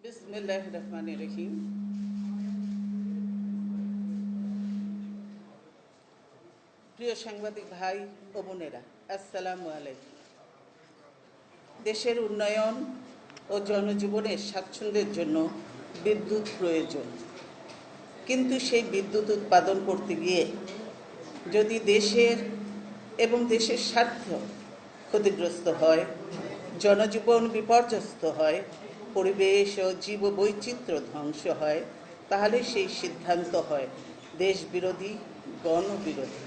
বিসমিল্লাহির রহমানির রহিম। প্রিয় সাংবাদিক ভাই ও বোনেরা, আসসালামু আলাইকুম। দেশের উন্নয়ন ও জনজীবনের স্বাচ্ছন্দ্যের জন্য বিদ্যুৎ প্রয়োজন, কিন্তু সেই বিদ্যুৎ উৎপাদন করতে গিয়ে যদি দেশের স্বার্থ ক্ষতিগ্রস্ত হয়, জনজীবন বিপর্যস্ত হয়, পরিবেশ ও জীববৈচিত্র্য ধ্বংস হয়, তাহলে সেই সিদ্ধান্ত হয় দেশবিরোধী, গণবিরোধী।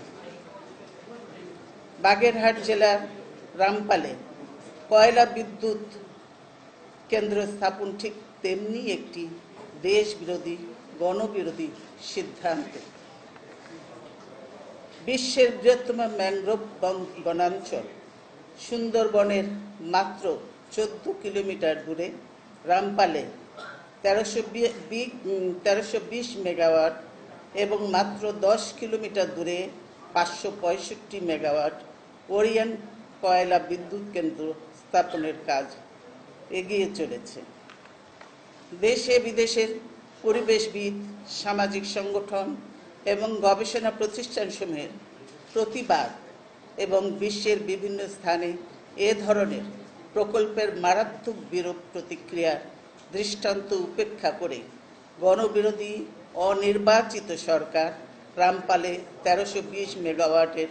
বাগেরহাট জেলার রামপালে কয়লা বিদ্যুৎ কেন্দ্র স্থাপন ঠিক তেমনি একটি দেশবিরোধী, গণবিরোধী সিদ্ধান্ত। বিশ্বের বৃহত্তম ম্যানগ্রোভ বনাঞ্চল সুন্দরবনের মাত্র 14 কিলোমিটার দূরে রামপালে 1320 মেগাওয়াট এবং মাত্র 10 কিলোমিটার দূরে 565 মেগাওয়াট ওরিয়ন কয়লা বিদ্যুৎ কেন্দ্র স্থাপনের কাজ এগিয়ে চলেছে। দেশে বিদেশের পরিবেশবিদ, সামাজিক সংগঠন এবং গবেষণা প্রতিষ্ঠানসমূহের প্রতিবাদ এবং বিশ্বের বিভিন্ন স্থানে এ ধরনের প্রকল্পের মারাত্মক বিরূপ প্রতিক্রিয়ার দৃষ্টান্ত উপেক্ষা করে গণবিরোধী অনির্বাচিত সরকার রামপালে 1320 মেগাওয়াটের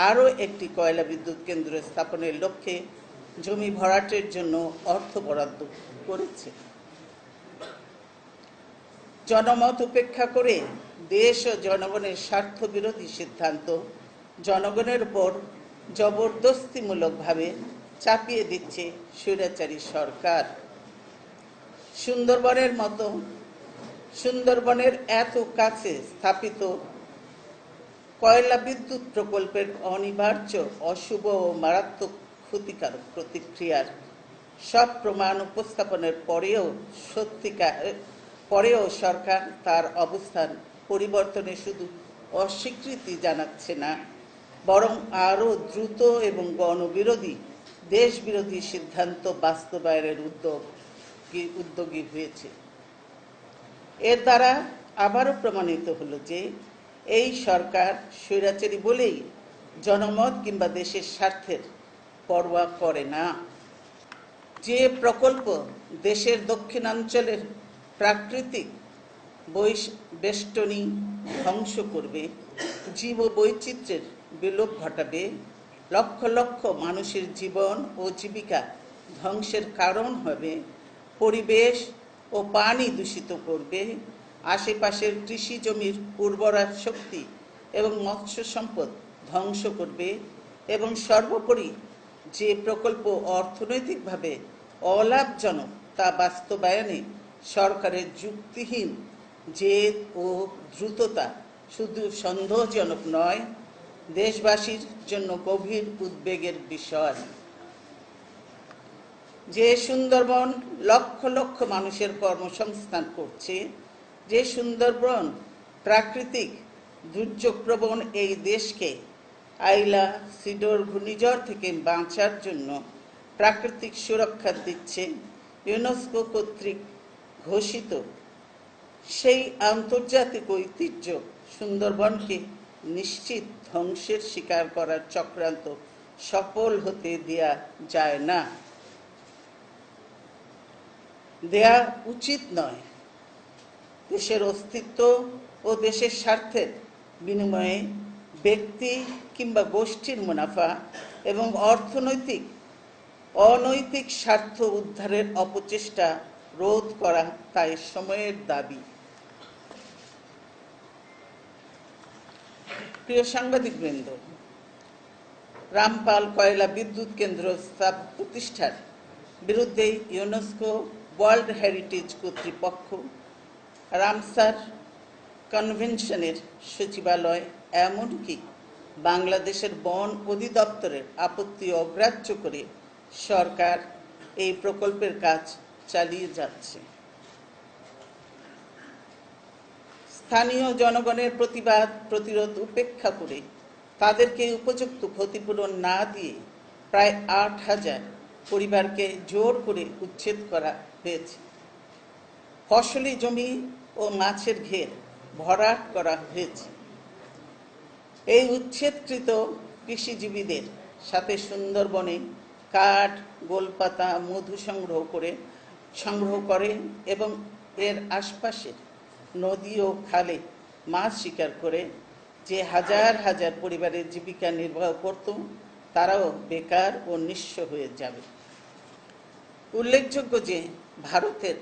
আরও একটি কয়লা বিদ্যুৎ কেন্দ্র স্থাপনের লক্ষ্যে জমি ভরাটের জন্য অর্থ বরাদ্দ করেছে। জনমত উপেক্ষা করে দেশ ও জনগণের স্বার্থবিরোধী সিদ্ধান্ত জনগণের উপর জবরদস্তিমূলকভাবে চাপিয়ে দিচ্ছে স্বৈরাচারী সরকার। সুন্দরবনের এত কাছে স্থাপিত কয়লা বিদ্যুৎ প্রকল্পের অনিবার্য, অশুভ ও মারাত্মক ক্ষতিকারক প্রতিক্রিয়ার সব প্রমাণ উপস্থাপনের পরেও সরকার তার অবস্থান পরিবর্তনে শুধু অস্বীকৃতি জানাচ্ছে না, বরং আরও দ্রুত এবং গণবিরোধী, দেশবিরোধী সিদ্ধান্ত বাস্তবায়নের উদ্যোগী হয়েছে। এর দ্বারা আবারও প্রমাণিত হলো যে এই সরকার স্বৈরাচারী বলেই জনমত কিংবা দেশের স্বার্থের পরোয়া করে না। যে প্রকল্প দেশের দক্ষিণাঞ্চলের প্রাকৃতিক বেষ্টনী ধ্বংস করবে, জীববৈচিত্র্যের বিলোপ ঘটাবে, লক্ষ লক্ষ মানুষের জীবন ও জীবিকা ধ্বংসের কারণ হবে, পরিবেশ ও পানি দূষিত করবে, আশেপাশের কৃষি জমির উর্বরা শক্তি এবং মৎস্য সম্পদ ধ্বংস করবে, এবং সর্বোপরি যে প্রকল্প অর্থনৈতিকভাবে অলাভজনক তা বাস্তবায়নে সরকারের যুক্তিহীন জেদ ও দ্রুততা শুধু সন্দেহজনক নয়, দেশবাসীর জন্য গভীর উদ্বেগের বিষয়। যে সুন্দরবন লক্ষ লক্ষ মানুষের কর্মসংস্থান করছে, যে সুন্দরবন প্রাকৃতিক দুর্যোগপ্রবণ এই দেশকে আইলা সিডর ঘূর্ণিঝড় থেকে বাঁচার জন্য প্রাকৃতিক সুরক্ষা দিচ্ছে, ইউনেস্কো কর্তৃক ঘোষিত সেই আন্তর্জাতিক ঐতিহ্য সুন্দরবনকে নিশ্চিত ধ্বংসের শিকার করার চক্রান্ত সফল হতে দেয়া যায় না, দেয়া উচিত নয়। দেশের অস্তিত্ব ও দেশের স্বার্থের বিনিময়ে ব্যক্তি কিংবা গোষ্ঠীর মুনাফা এবং অনৈতিক স্বার্থ উদ্ধারের অপচেষ্টা রোধ করা তাই সময়ের দাবি। প্রিয় সাংবাদিকবৃন্দ, রামপাল কয়লা বিদ্যুৎ কেন্দ্র প্রতিষ্ঠার বিরুদ্ধে ইউনেস্কো ওয়ার্ল্ড হেরিটেজ কর্তৃপক্ষ, রামসার কনভেনশনের সচিবালয়, এমনকি বাংলাদেশের বন অধিদপ্তরের আপত্তি অগ্রাহ্য করে সরকার এই প্রকল্পের কাজ চালিয়ে যাচ্ছে। স্থানীয় জনগণের প্রতিরোধ উপেক্ষা করে তাদেরকে উপযুক্ত ক্ষতিপূরণ না দিয়ে প্রায় 8,000 পরিবারকে জোর করে উচ্ছেদ করা হয়েছে। ফসলি জমি ও মাছের ঘের ভরাট করা হয়েছে। এই উচ্ছেদকৃত কৃষিজীবীদের সাথে সুন্দরবনে কাঠ, গোলপাতা, মধু সংগ্রহ করে এবং এর আশপাশের নদী ও খালে মাছ শিকার করে যে হাজার হাজার পরিবারের জীবিকা নির্বাহ করত, তারাও বেকার ও নিঃস্ব হয়ে যাবে। উল্লেখযোগ্য যে ভারতের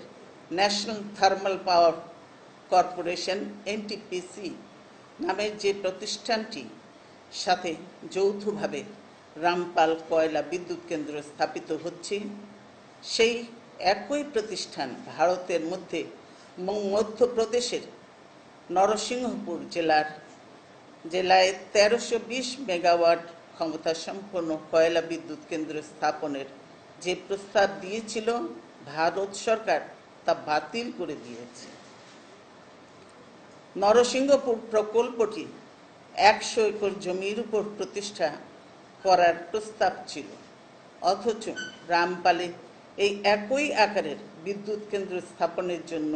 national thermal power corporation NTPC নামের যে প্রতিষ্ঠানটি সাথে যৌথভাবে রামপাল কয়লা বিদ্যুৎ কেন্দ্র স্থাপিত হচ্ছে, সেই একই প্রতিষ্ঠান ভারতের মধ্যপ্রদেশের নরসিংহপুর জেলায় 1320 মেগাওয়াট ক্ষমতা সম্পন্ন কয়লা বিদ্যুৎ কেন্দ্র স্থাপনের যে প্রস্তাব দিয়েছিল, ভারত সরকার তা বাতিল করে দিয়েছে। নরসিংহপুর প্রকল্পটি 100 একর জমির উপর প্রতিষ্ঠা করার প্রস্তাব ছিল, অথচ রামপালে এই একই আকারের বিদ্যুৎ কেন্দ্র স্থাপনের জন্য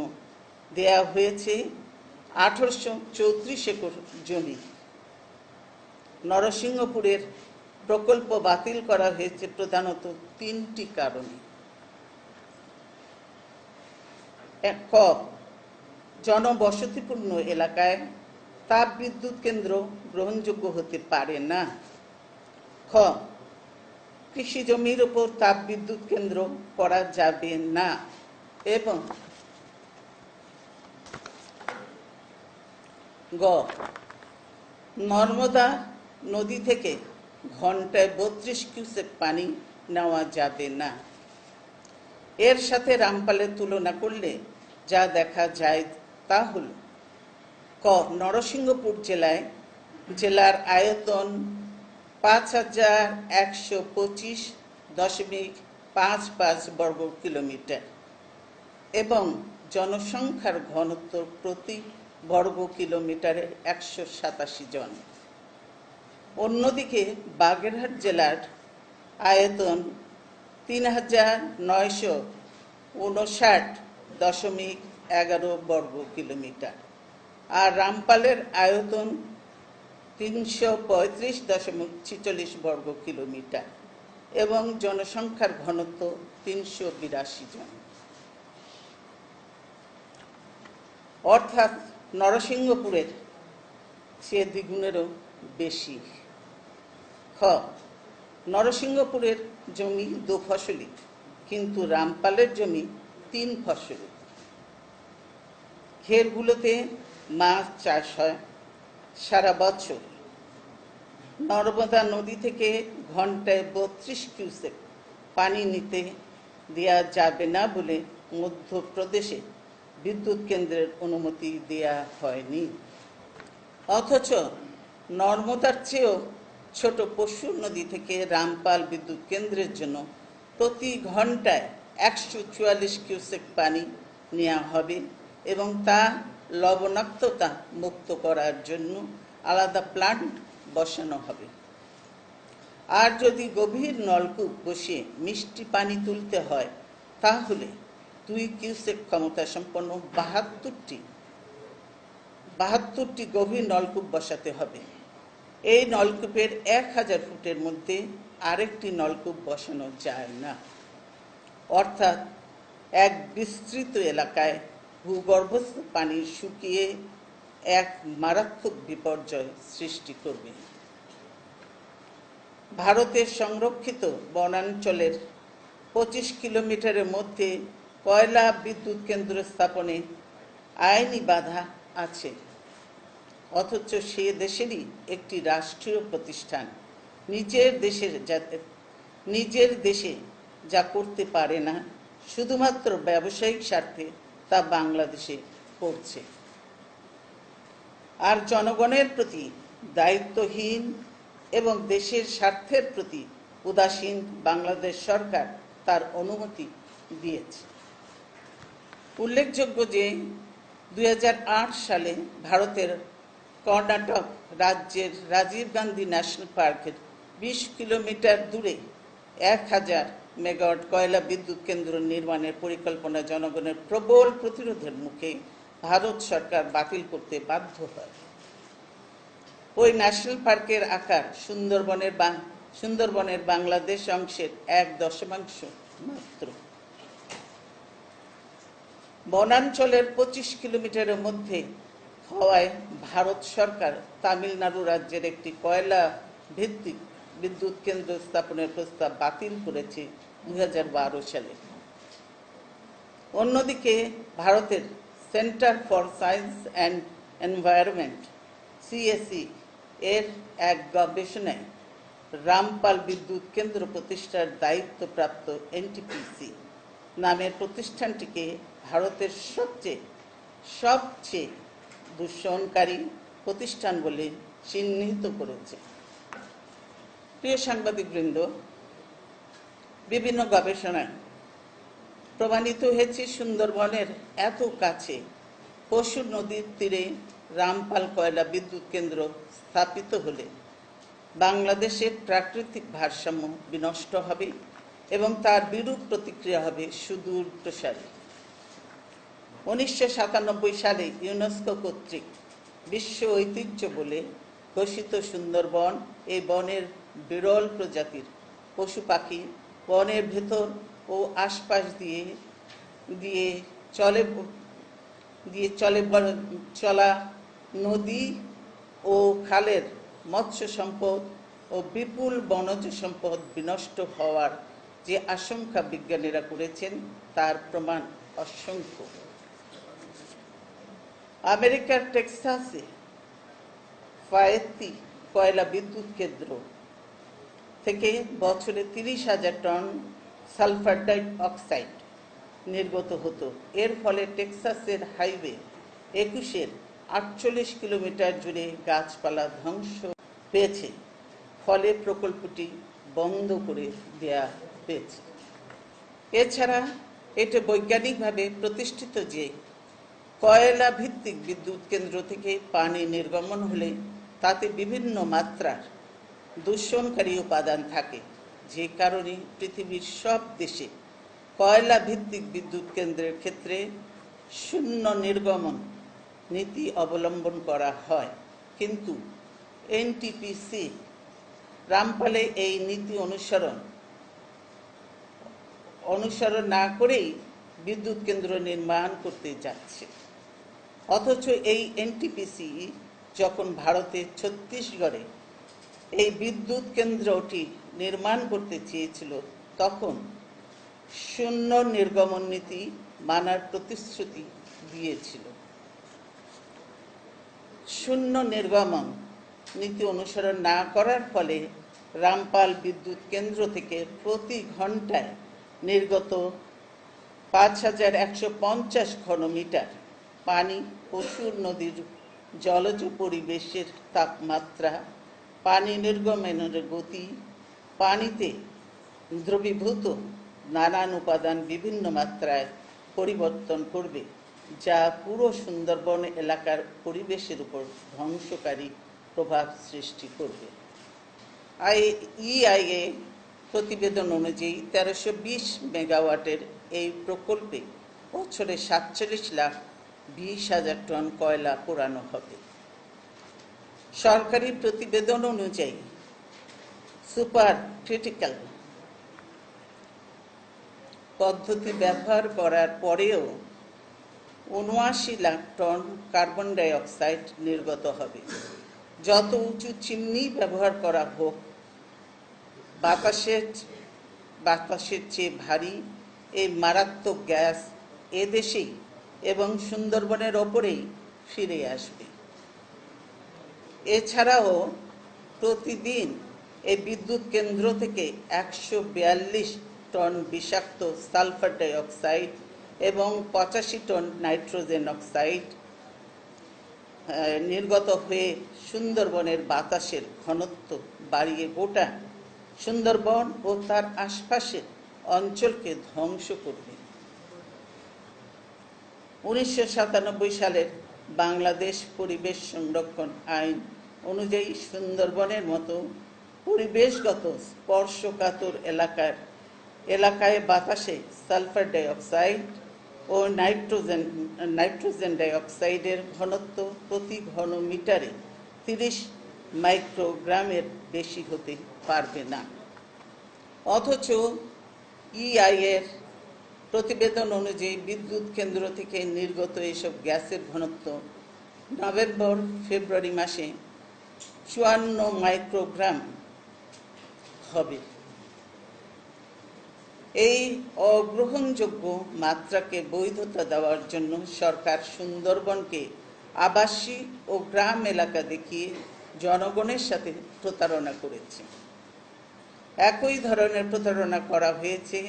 দেয়া হয়েছে 1834 একর জমি। নরসিংহপুরের প্রকল্প বাতিল করা হয়েছে প্রধানত 3টি কারণে। ক, জনবসতিপূর্ণ এলাকায় তাপ বিদ্যুৎ কেন্দ্র গ্রহণযোগ্য হতে পারে না। খ, কৃষি জমির উপর তাপ বিদ্যুৎ কেন্দ্র করা যাবে না। এবং গ, নর্মদা নদী থেকে ঘন্টায় 32 কিউসেক পানি নেওয়া যাবে না। এর সাথে রামপালের তুলনা করলে যা দেখা যায় তা হল: ক, নরসিংহপুর জেলার আয়তন 5125.55 বর্গ কিলোমিটার এবং জনসংখ্যার ঘনত্ব প্রতি বর্গ কিলোমিটারে 187 জন। অন্যদিকে বাগেরহাট জেলার আয়তন 3959.11 বর্গ কিলোমিটার আর রামপালের আয়তন 335.46 বর্গ কিলোমিটার এবং জনসংখ্যার ঘনত্ব 382 জন। অর্থাৎ নরসিংহপুরের চেয়ে দ্বিগুণেরও বেশি। খ, নরসিংহপুরের জমি 2 ফসলি, কিন্তু রামপালের জমি 3 ফসলি। ঘেরগুলোতে মাছ চাষ হয় সারা বছর। নর্মদা নদী থেকে ঘন্টায় 32 কিউসেক পানি নিতে দেয়া যাবে না বলে মধ্যপ্রদেশে বিদ্যুৎ কেন্দ্রের অনুমতি দেয়া হয়নি। অথচ নর্মদার চেয়েও ছোট পশুর নদী থেকে রামপাল বিদ্যুৎ কেন্দ্রের জন্য প্রতি ঘন্টায় 144 কিউসেক পানি নেওয়া হবে এবং তা লবণাক্ততা মুক্ত করার জন্য আলাদা প্লান্ট বসানো হবে। আর যদি গভীর নলকূপ বসিয়ে মিষ্টি পানি তুলতে হয়, তাহলে 2 কিউসেক ক্ষমতা সম্পন্ন 72টি গভীর নলকূপ বসাতে হবে। এই নলকূপের 1000 ফুটের মধ্যে আরেকটি নলকূপ বসানো যায় না। অর্থাৎ এক বিস্তৃত এলাকায় ভূগর্ভস্থ পানি শুকিয়ে এক মারাত্মক বিপর্যয় সৃষ্টি করবে। ভারতের সংরক্ষিত বনাঞ্চলের 25 কিলোমিটারের মধ্যে কয়লা বিদ্যুৎ কেন্দ্র স্থাপনে আইনি বাধা আছে, অথচ সে দেশেরই একটি রাষ্ট্রীয় প্রতিষ্ঠান নিজের দেশে যা করতে পারে না, শুধুমাত্র ব্যবসায়িক স্বার্থে তা বাংলাদেশে করছে। আর জনগণের প্রতি দায়িত্বহীন এবং দেশের স্বার্থের প্রতি উদাসীন বাংলাদেশ সরকার তার অনুমতি দিয়েছে। উল্লেখযোগ্য যে 2008 সালে ভারতের কর্ণাটক রাজ্যের রাজীব গান্ধী ন্যাশনাল পার্কের 20 কিলোমিটার দূরে 1000 মেগাওয়াট কয়লা বিদ্যুৎ কেন্দ্র নির্মাণের পরিকল্পনা জনগণের প্রবল প্রতিরোধের মুখে ভারত সরকার বাতিল করতে বাধ্য হয়। ওই ন্যাশনাল পার্কের আকার সুন্দরবনের বাংলাদেশ অংশের 1/10 মাত্র। বনাঞ্চলের 25 কিলোমিটারের মধ্যে হওয়ায় ভারত সরকার তামিলনাড়ু রাজ্যের একটি কয়লা ভিত্তিক বিদ্যুৎ কেন্দ্র স্থাপনের প্রস্তাব বাতিল করেছে 2012 সালে। অন্যদিকে ভারতের centre for science and environment CSE এর এক গবেষণায় রামপাল বিদ্যুৎ কেন্দ্র প্রতিষ্ঠার দায়িত্বপ্রাপ্ত NTPC নামের প্রতিষ্ঠানটিকে ভারতের সবচেয়ে দূষণকারী প্রতিষ্ঠান বলে চিহ্নিত করেছে। প্রিয় সাংবাদিকবৃন্দ, বিভিন্ন গবেষণায় প্রমাণিত হয়েছে সুন্দরবনের এত কাছে পশু নদীর তীরে রামপাল কয়লা বিদ্যুৎ কেন্দ্র স্থাপিত হলে বাংলাদেশের প্রাকৃতিক ভারসাম্য বিনষ্ট হবে এবং তার বিরূপ প্রতিক্রিয়া হবে সুদূর প্রসারী। 1997 সালে ইউনেস্কো কর্তৃক বিশ্ব ঐতিহ্য বলে ঘোষিত সুন্দরবন এই বনের বিরল প্রজাতির পশু পাখি বনের ভেতর ও আশপাশ দিয়ে চলা নদী ও খালের মৎস্য সম্পদ ও বিপুল বনজ সম্পদ বিনষ্ট হওয়ার যে আশঙ্কা বিজ্ঞানীরা করেছেন তার প্রমাণ অসংখ্য। আমেরিকার টেক্সাসে ফায়েতি কয়লা বিদ্যুৎ কেন্দ্র থেকে বছরে 30,000 টন সালফার ডাই অক্সাইড নির্গত হতো। এর ফলে টেক্সাসের হাইওয়ে 21-এর 48 কিলোমিটার জুড়ে গাছপালা ধ্বংস পেয়েছে, ফলে প্রকল্পটি বন্ধ করে দেয়া হয়েছে। এছাড়া এটা বৈজ্ঞানিকভাবে প্রতিষ্ঠিত যে কয়লা ভিত্তিক বিদ্যুৎ কেন্দ্র থেকে পানি নির্গমন হলে তাতে বিভিন্ন মাত্রার দূষণকারী উপাদান থাকে, যে কারণে পৃথিবীর সব দেশে কয়লা ভিত্তিক বিদ্যুৎ কেন্দ্রের ক্ষেত্রে শূন্য নির্গমন নীতি অবলম্বন করা হয়। কিন্তু NTPC রামপালে এই নীতি অনুসরণ না করেই বিদ্যুৎ কেন্দ্র নির্মাণ করতে যাচ্ছে। অথচ এই NTPC যখন ভারতের ছত্তিশগড়ে এই বিদ্যুৎ কেন্দ্রটি নির্মাণ করতে চেয়েছিল তখন শূন্য নির্গমন নীতি মানার প্রতিশ্রুতি দিয়েছিল। শূন্য নির্গমন নীতি অনুসরণ না করার ফলে রামপাল বিদ্যুৎ কেন্দ্র থেকে প্রতি ঘন্টায় নির্গত 5,150 ঘনমিটার পানি পশুর নদীর জলজ পরিবেশের তাপমাত্রা, পানি নির্গমনের গতি, পানিতে দ্রবীভূত নানান উপাদান বিভিন্ন মাত্রায় পরিবর্তন করবে, যা পুরো সুন্দরবন এলাকার পরিবেশের উপর ধ্বংসকারী প্রভাব সৃষ্টি করবে। EIA প্রতিবেদন অনুযায়ী 1320 মেগাওয়াটের এই প্রকল্পে বছরে 47,20,000 টন কয়লা পোড়ানো হবে। সরকারি প্রতিবেদন অনুযায়ী সুপার ক্রিটিক্যাল পদ্ধতি ব্যবহার করার পরেও 79 lakh ton carbon die oxide নির্গত হবে। যত উঁচু চিমনি ব্যবহার করা হোক, বাতাসের চেয়ে ভারী এই মারাত্মক গ্যাস এদেশেই এবং সুন্দরবনের ওপরেই ফিরে আসবে। এছাড়াও প্রতিদিন এই বিদ্যুৎ কেন্দ্র থেকে 142 টন বিষাক্ত সালফার ডাই অক্সাইড এবং 85 টন নাইট্রোজেন অক্সাইড নির্গত হয়ে সুন্দরবনের বাতাসের ঘনত্ব বাড়িয়ে গোটা সুন্দরবন ও তার আশপাশের অঞ্চলকে ধ্বংস করবে। 1997 সালের বাংলাদেশ পরিবেশ সংরক্ষণ আইন অনুযায়ী সুন্দরবনের মতো পরিবেশগত স্পর্শকাতর এলাকার এলাকায় বাতাসে সালফার ডাইঅক্সাইড ও নাইট্রোজেন ডাইঅক্সাইডের ঘনত্ব প্রতি ঘন মিটারে 30 মাইক্রোগ্রামের বেশি হতে পারবে না। অথচ ইআইএর প্রতিবেদন অনুযায়ী বিদ্যুৎ কেন্দ্র থেকে নির্গত এসব গ্যাসের ঘনত্ব নভেম্বর ফেব্রুয়ারি মাসে 54 মাইক্রোগ্রাম হবে। এই অগ্রহণযোগ্য মাত্রাকে বৈধতা দেওয়ার জন্য সরকার সুন্দরবনকে আবাসিক ও গ্রাম এলাকা দেখিয়ে জনগণের সাথে প্রতারণা করেছে। একই ধরনের প্রতারণা করা হয়েছে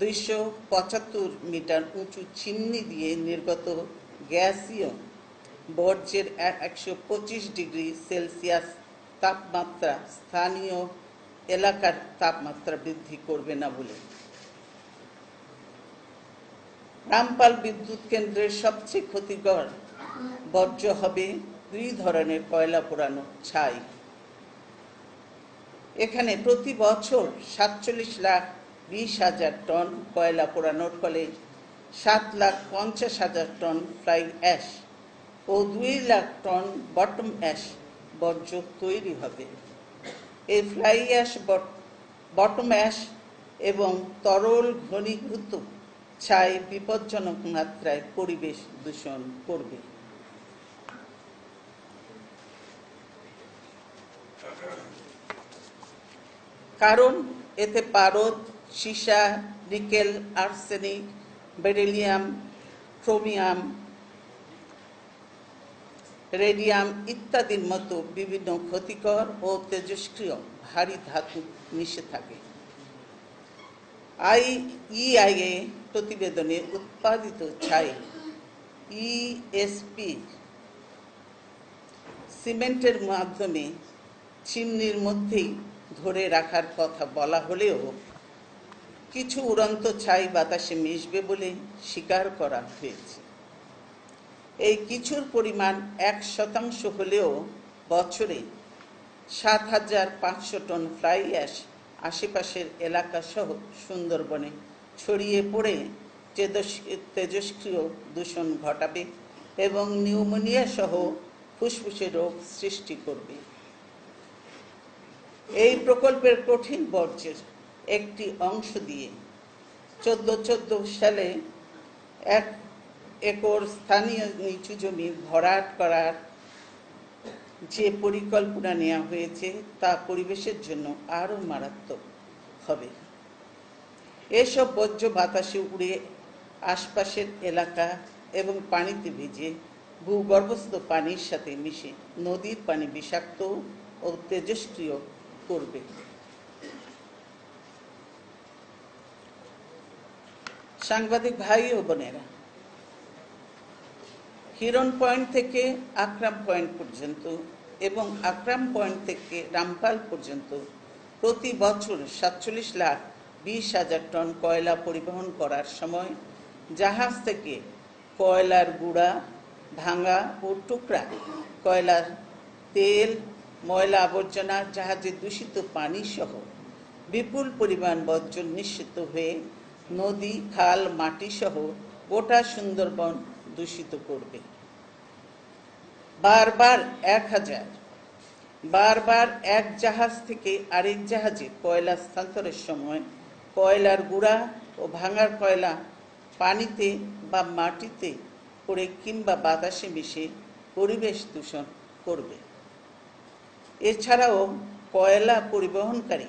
275 মিটার উঁচু চিমনি দিয়ে নির্গত গ্যাসীয় বর্জ্যের 125 ডিগ্রি সেলসিয়াস তাপমাত্রা স্থানীয় এলাকার তাপমাত্রা বৃদ্ধি করবে না বলে। রামপাল বিদ্যুৎ কেন্দ্রের সবচেয়ে ক্ষতিকর বর্জ্য হবে 2 ধরনের কয়লা পোড়ানো ছাই। এখানে প্রতি বছর 47,20,000 টন কয়লা পোড়ানোর ফলে 7,50,000 টন ফ্লাই অ্যাশ ও 2 লাখ টন বটম অ্যাশ বর্জ্য তৈরি হবে। এই ফ্লাই অ্যাশ, বটম অ্যাশ এবং তরল ঘনীভূত ছাই বিপজ্জনক মাত্রায় পরিবেশ দূষণ করবে। কারণ এতে পারদ, সীসা, nickel, arsenic, beryllium, chromium, radium ইত্যাদির মতো বিভিন্ন ক্ষতিকর ও তেজস্ক্রিয় ভারী ধাতু মিশে থাকে। ইআইএ প্রতিবেদনে উৎপাদিত ছাই ইএসপি সিমেন্টের মাধ্যমে চিমনির মধ্যেই ধরে রাখার কথা বলা হলেও কিছু উড়ন্ত ছাই বাতাসে মিশবে বলে স্বীকার করা হয়েছে। এই কিছুর পরিমাণ 1% হলেও বছরে 7,500 টন ফ্লাই অ্যাশ আশেপাশের এলাকা সহ সুন্দরবনে ছড়িয়ে পড়ে তেজস্ক্রিয় দূষণ ঘটাবে এবং নিউমোনিয়া সহ ফুসফুসে রোগ সৃষ্টি করবে। এই প্রকল্পের কঠিন বর্জ্যের একটি অংশ দিয়ে 1414 সালে 1 একর স্থানীয় নিচু জমি ভরাট করার যে পরিকল্পনা নেওয়া হয়েছে তা পরিবেশের জন্য আরও মারাত্মক হবে। এসব বর্জ্য বাতাসে উড়ে আশপাশের এলাকা এবং পানিতে ভিজে ভূগর্ভস্থ পানির সাথে মিশে নদীর পানি বিষাক্ত ও তেজস্ক্রিয় করবে। সাংবাদিক ভাই ও বোনেরা, হিরন পয়েন্ট থেকে আকরাম পয়েন্ট পর্যন্ত এবং আকরাম পয়েন্ট থেকে রামপাল পর্যন্ত প্রতি বছর 47,20,000 টন কয়লা পরিবহন করার সময় জাহাজ থেকে কয়লার গুঁড়া, ভাঙা ও টুকরা কয়লার তেল, ময়লা আবর্জনা, জাহাজের দূষিত পানি সহ বিপুল পরিমাণ বর্জ্য নিঃসৃত হয়ে নদী, খাল, মাটি সহ গোটা সুন্দরবন দূষিত করবে। বারবার এক জাহাজ থেকে আরেক জাহাজে কয়লা স্থানান্তরের সময় কয়লার গুঁড়া ও ভাঙা কয়লা পানিতে বা মাটিতে পড়ে কিংবা বাতাসে মিশে পরিবেশ দূষণ করবে। এছাড়াও কয়লা পরিবহনকারী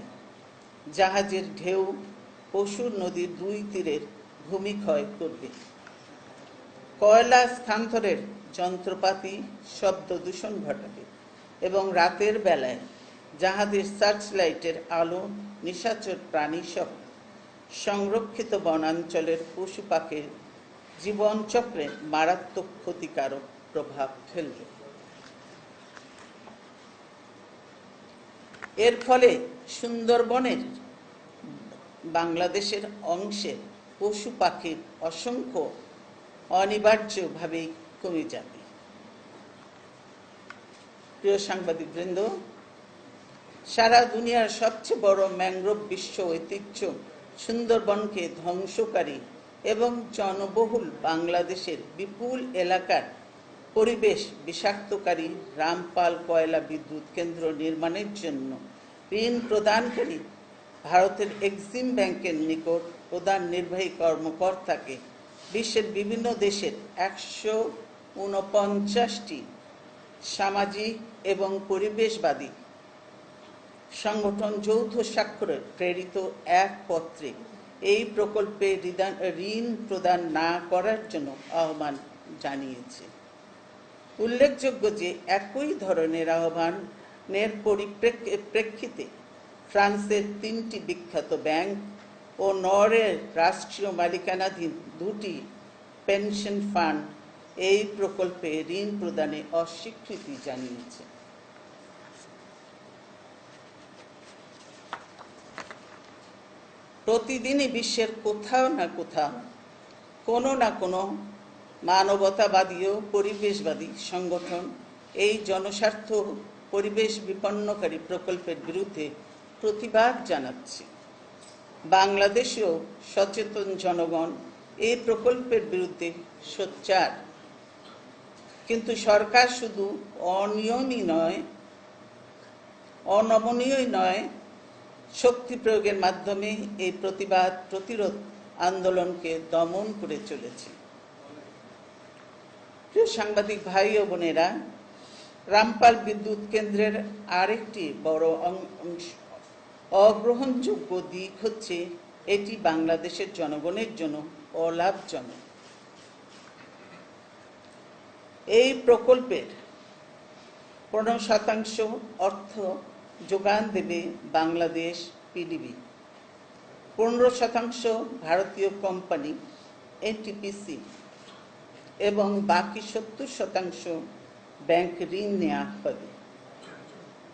জাহাজের ঢেউ পশুর নদীর 2 তীরের ভূমি ক্ষয় করবে। কয়লা স্থানান্তরের যন্ত্রপাতি শব্দ দূষণ ঘটাবে এবং রাতের বেলায় জাহাজের সার্চ লাইটের আলো নিশাচর প্রাণী সহ সংরক্ষিত বনাঞ্চলের পশু পাখির জীবনচক্রে মারাত্মক ক্ষতিকারক প্রভাব ফেলবে। এর ফলে সুন্দরবনের বাংলাদেশের অংশের পশু পাখির অসংখ্য অনিবার্যভাবেই কমে যাবে। প্রিয় সাংবাদিকবৃন্দ, সারা দুনিয়ার সবচেয়ে বড় ম্যানগ্রোভ বিশ্ব ঐতিহ্য সুন্দরবনকে ধ্বংসকারী এবং জনবহুল বাংলাদেশের বিপুল এলাকার পরিবেশ বিষাক্তকারী রামপাল কয়লা বিদ্যুৎ কেন্দ্র নির্মাণের জন্য ঋণ প্রদানকারী ভারতের এক্সিম ব্যাংকের নিকট প্রধান নির্বাহী কর্মকর্তাকে বিশ্বের বিভিন্ন দেশের 149টি সামাজিক এবং পরিবেশবাদী সংগঠন যৌথ স্বাক্ষরে প্রেরিত এক পত্রে এই প্রকল্পে ঋণ প্রদান না করার জন্য আহ্বান জানিয়েছে। উল্লেখযোগ্য যে একই ধরনের আহ্বানের প্রেক্ষিতে ফ্রান্সের 3টি বিখ্যাত ব্যাংক ও নরওয়ের রাষ্ট্রীয় মালিকানাধীন 2টি পেনশন ফান্ড এই প্রকল্পে ঋণ প্রদানে অস্বীকৃতি জানিয়েছে। প্রতিদিনই বিশ্বের কোথাও না কোথাও কোনো না কোনো মানবতাবাদী ও পরিবেশবাদী সংগঠন এই জনস্বার্থ পরিবেশ বিপন্নকারী প্রকল্পের বিরুদ্ধে প্রতিবাদ জানাচ্ছে। বাংলাদেশেও সচেতন জনগণ এই প্রকল্পের বিরুদ্ধে সোচ্চার, কিন্তু সরকার শুধু অনমনীয়ই নয়, শক্তি প্রয়োগের মাধ্যমে এই প্রতিবাদ প্রতিরোধ আন্দোলনকে দমন করে চলেছে। প্রিয় সাংবাদিক ভাই ও বোনেরা, রামপাল বিদ্যুৎ কেন্দ্রের আরেকটি বড় অগ্রহণযোগ্য দিক হচ্ছে এটি বাংলাদেশের জনগণের জন্য অলাভজনক। এই প্রকল্পের 15% অর্থ যোগান দেবে বাংলাদেশ পিডিবি, 15% ভারতীয় কোম্পানি এনটিপিসি এবং বাকি 70% ব্যাংক ঋণ নেওয়া হবে।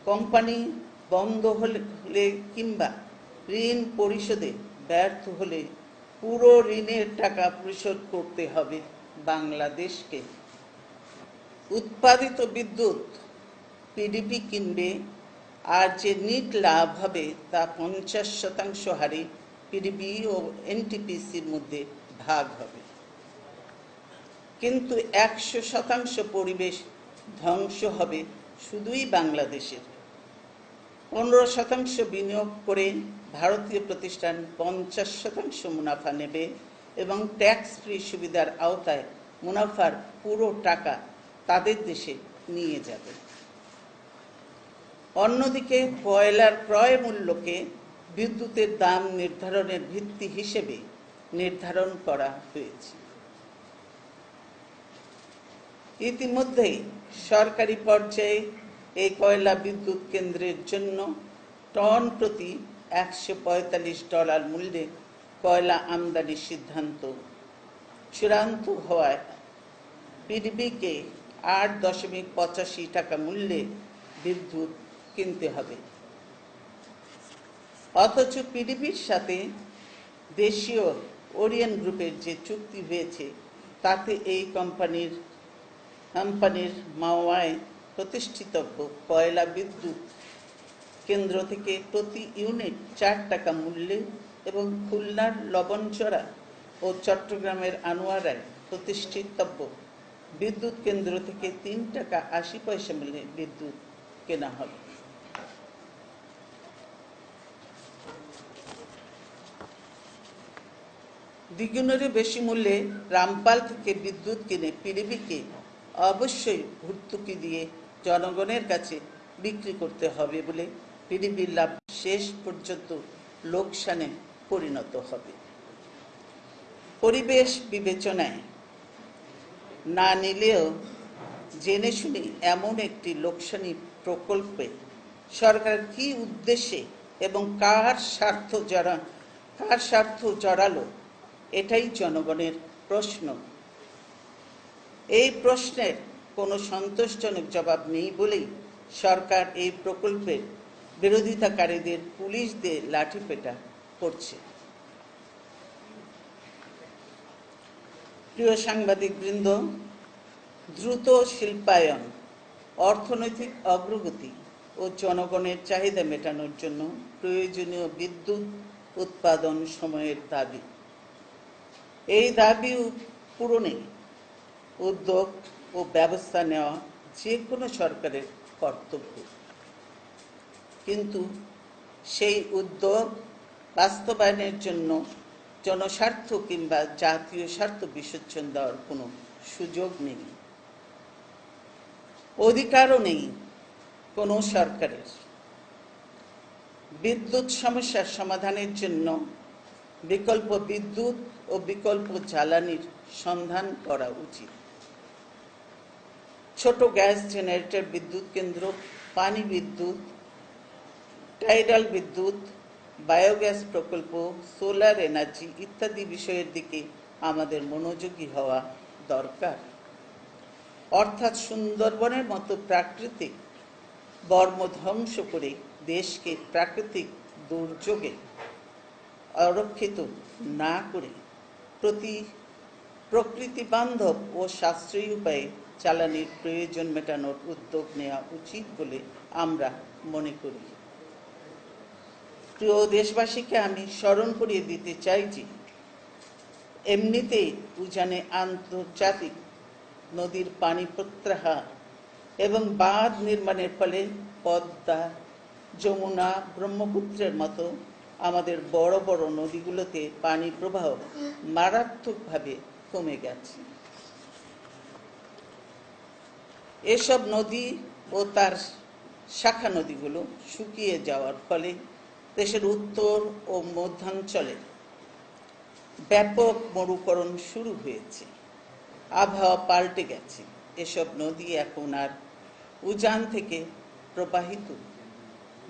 কোম্পানি বন্ধ হলে কিংবা ঋণ পরিশোধে ব্যর্থ হলে পুরো ঋণের টাকা পরিশোধ করতে হবে বাংলাদেশকে। উৎপাদিত বিদ্যুৎ পিডিবি কিনবে, আর যে নিট লাভ হবে তা 50% হারে পিডিবি ও এনটিপিসির মধ্যে ভাগ হবে। কিন্তু 100% পরিবেশ ধ্বংস হবে শুধুই বাংলাদেশের। 15% বিনিয়োগ করে ভারতীয় প্রতিষ্ঠান 50% মুনাফা নেবে এবং ট্যাক্স ফ্রি সুবিধার আওতায় মুনাফার পুরো টাকা তাদের দেশে নিয়ে যাবে। অন্যদিকে কয়লার ক্রয় মূল্যকে বিদ্যুতের দাম নির্ধারণের ভিত্তি হিসেবে নির্ধারণ করা হয়েছে। ইতিমধ্যেই সরকারি পর্যায়ে এই কয়লা বিদ্যুৎ কেন্দ্রের জন্য টন প্রতি $145 মূল্যে কয়লা আমদানির সিদ্ধান্ত চূড়ান্ত হওয়ায় পিডিবিকে 8.85 টাকা মূল্যে বিদ্যুৎ কিনতে হবে। অথচ পিডিবির সাথে দেশীয় ওরিয়ন গ্রুপের যে চুক্তি হয়েছে তাতে এই কোম্পানির মাওয়ায় প্রতিষ্ঠিতব্য কয়লা বিদ্যুৎ কেন্দ্র থেকে প্রতি ইউনিট 4 টাকা মূল্যে এবং খুলনার লবণচড়া ও চট্টগ্রামের আনোয়ারায় প্রতিষ্ঠিতব্য বিদ্যুৎ কেন্দ্র থেকে 3 টাকা 80 পয়সা মূল্যে বিদ্যুৎ কেনা হবে। দ্বিগুণেরও বেশি মূল্যে রামপাল থেকে বিদ্যুৎ কিনে পিডিবিকে অবশ্যই ভর্তুকি দিয়ে জনগণের কাছে বিক্রি করতে হবে বলে পিডিবির লাভ শেষ পর্যন্ত লোকসানে পরিণত হবে। পরিবেশ বিবেচনায় না নিলেও জেনে শুনে এমন একটি লোকসানি প্রকল্পে সরকার কি উদ্দেশ্যে এবং কার স্বার্থ জড়ালো, এটাই জনগণের প্রশ্ন। এই প্রশ্নের কোনো সন্তোষজনক জবাব নেই বলেই সরকার এই প্রকল্পের বিরোধিতাকারীদের পুলিশ দিয়ে লাঠিপেটা করছে। প্রিয় সাংবাদিকবৃন্দ, দ্রুত শিল্পায়ন, অর্থনৈতিক অগ্রগতি ও জনগণের চাহিদা মেটানোর জন্য প্রয়োজনীয় বিদ্যুৎ উৎপাদন সময়ের দাবি। এই দাবি পূরণে উদ্যোগ ও ব্যবস্থা নেওয়া যে কোনো সরকারের কর্তব্য, কিন্তু সেই উদ্যোগ বাস্তবায়নের জন্য জনস্বার্থ কিংবা জাতীয় স্বার্থ বিসর্জন দেওয়ার কোনো সুযোগ নেই, অধিকারও নেই কোনো সরকারের। বিদ্যুৎ সমস্যার সমাধানের জন্য বিকল্প বিদ্যুৎ ও বিকল্প জ্বালানির সন্ধান করা উচিত। ছোট গ্যাস জেনারেটর বিদ্যুৎ কেন্দ্র, পানি বিদ্যুৎ, টাইডাল বিদ্যুৎ, বায়োগ্যাস প্রকল্প, সোলার এনার্জি ইত্যাদি বিষয়ের দিকে আমাদের মনোযোগী হওয়া দরকার। অর্থাৎ সুন্দরবনের মতো প্রাকৃতিক বর্ম ধ্বংস করে দেশকে প্রাকৃতিক দুর্যোগে অরক্ষিত না করে প্রকৃতি বান্ধব ও সাশ্রয়ী উপায়ে জ্বালানির প্রয়োজন মেটানোর উদ্যোগ নেওয়া উচিত বলে আমরা মনে করি। প্রিয় দেশবাসীকে আমি স্মরণ করিয়ে দিতে চাই যে এমনিতেই উজানে আন্তর্জাতিক নদীর পানি প্রত্যাহার এবং বাঁধ নির্মাণের ফলে পদ্মা, যমুনা, ব্রহ্মপুত্রের মতো আমাদের বড় বড় নদীগুলোতে পানি প্রবাহ মারাত্মকভাবে কমে গেছে। এসব নদী ও তার শাখা নদীগুলো শুকিয়ে যাওয়ার ফলে দেশের উত্তর ও মধ্যাঞ্চলে ব্যাপক মরুকরণ শুরু হয়েছে, আবহাওয়া পাল্টে গেছে। এসব নদী এখন আর উজান থেকে প্রবাহিত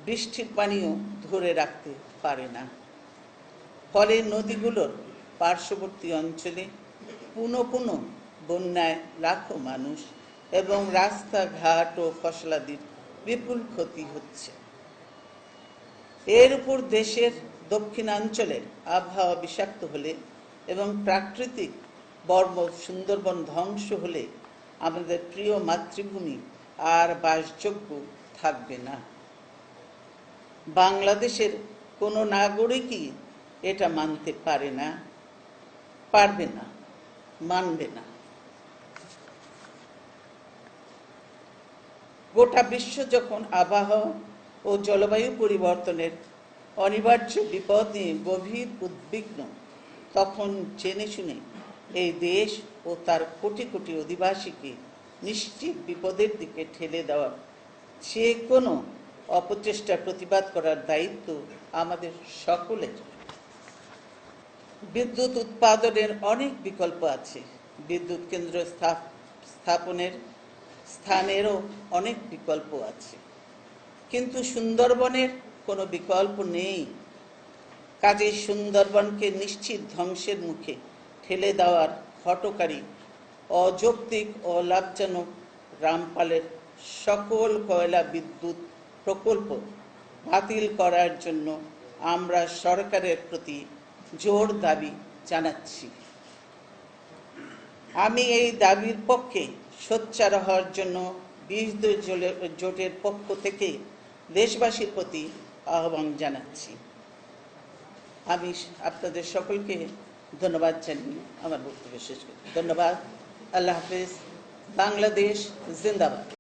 বৃষ্টির পানিও ধরে রাখতে পারে না। ফলে নদীগুলোর পার্শ্ববর্তী অঞ্চলে পুনঃ পুনঃ বন্যায় লাখো মানুষ এবং রাস্তাঘাট ও ফসলাদির বিপুল ক্ষতি হচ্ছে। এর উপর দেশের দক্ষিণাঞ্চলের আবহাওয়া বিষাক্ত হলে এবং প্রাকৃতিক বর্ম সুন্দরবন ধ্বংস হলে আমাদের প্রিয় মাতৃভূমি আর বাসযোগ্য থাকবে না। বাংলাদেশের কোনো নাগরিকই এটা মানতে পারে না, পারবে না, মানবে না। গোটা বিশ্ব যখন আবহাওয়া ও জলবায়ু পরিবর্তনের অনিবার্য বিপদ নিয়ে গভীর উদ্বিগ্ন, তখন জেনে শুনে এই দেশ ও তার কোটি কোটি অধিবাসীকে নিশ্চিত বিপদের দিকে ঠেলে দেওয়া যে কোনো অপচেষ্টার প্রতিবাদ করার দায়িত্ব আমাদের সকলের। বিদ্যুৎ উৎপাদনের অনেক বিকল্প আছে, বিদ্যুৎ কেন্দ্র স্থাপনের স্থানেরও অনেক বিকল্প আছে, কিন্তু সুন্দরবনের কোনো বিকল্প নেই। কাজেই সুন্দরবনকে নিশ্চিত ধ্বংসের মুখে ঠেলে দেওয়ার হঠকারী, অযৌক্তিক ও লাভজনক রামপালের সকল কয়লা বিদ্যুৎ প্রকল্প বাতিল করার জন্য আমরা সরকারের প্রতি জোর দাবি জানাচ্ছি। আমি এই দাবির পক্ষে সোচ্চার হওয়ার জন্য 20 জোটের পক্ষ থেকে দেশবাসীর প্রতি আহ্বান জানাচ্ছি। আমি আপনাদের সকলকে ধন্যবাদ জানিয়ে আমার বক্তব্য শেষ করি। ধন্যবাদ। আল্লাহ হাফেজ। বাংলাদেশ জিন্দাবাদ।